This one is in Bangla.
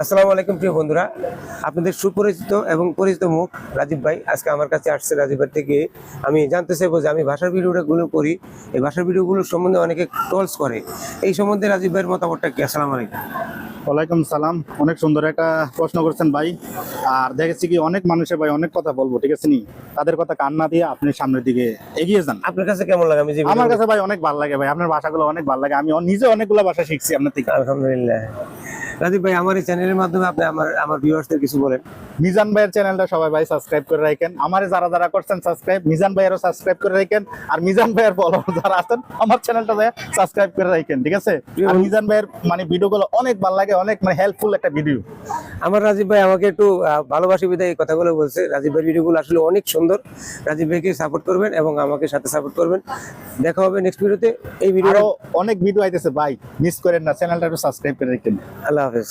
আসসালামু আলাইকুম প্রিয় বন্ধুরা, আপনাদের সুপরিচিত এবং পরিচিত মুখ রাজীব ভাই আজকে আমার কাছে আসছে। রাজীব ভাই থেকে আমি জানতে চাইবো যে আমি ভাষার ভিডিওগুলো করি, এই ভাষার ভিডিওগুলো সম্বন্ধে অনেকে ট্রলস করে, এই সম্বন্ধে রাজীব ভাইয়ের মতামতটা কি? আসসালামু আলাইকুম। ওয়ালাইকুম সালাম। অনেক সুন্দর একটা প্রশ্ন করছেন ভাই। আর দেখেছি কি অনেক মানুষের ভাই অনেক কথা বলবো, ঠিক আছে নি, তাদের কথা কান না দিয়ে আপনি সামনের দিকে এগিয়ে যান। আপনার কাছে কেমন লাগে? আমি যে আমার কাছে ভাই অনেক ভালো লাগে ভাই, আপনার ভাষাগুলো অনেক ভালো লাগে। আমি নিজে অনেকগুলো ভাষা শিখছি আপনার থেকে। আলহামদুলিল্লাহ। রাজীব ভাই, আমার এই চ্যানেলের মাধ্যমে আপনি আমার ভিউয়ার্সদের কিছু বলেন। মিজান ভাইয়ের চ্যানেলটা সবাই ভাই সাবস্ক্রাইব করে রাখেন। আমারে যারা যারা করছেন সাবস্ক্রাইব, মিজান ভাইয়েরও সাবস্ক্রাইব করে রাখেন। আর মিজান ভাইয়ের ফলোয়ার যারা আছেন আমার চ্যানেলটা সাবস্ক্রাইব করে রাখেন, ঠিক আছে? আর মিজান ভাইয়ের মানে ভিডিওগুলো অনেক ভালো লাগে, অনেক মানে হেল্পফুল একটা ভিডিও। আমার রাজীব ভাই আমাকে একটু ভালোবাসি বিদায় এই কথাগুলো বলছে। রাজীব ভাইয়ের ভিডিওগুলো আসলে অনেক সুন্দর। রাজীব ভাইকে সাপোর্ট করবেন এবং আমাকে সাথে সাপোর্ট করবেন। দেখা হবে নেক্সট ভিডিওতে। এই ভিডিও আরো অনেক ভিডিও আইতেছে ভাই, মিস করেন না, চ্যানেলটা একটু সাবস্ক্রাইব করে রাখেন। আল্লাহ হাফেজ।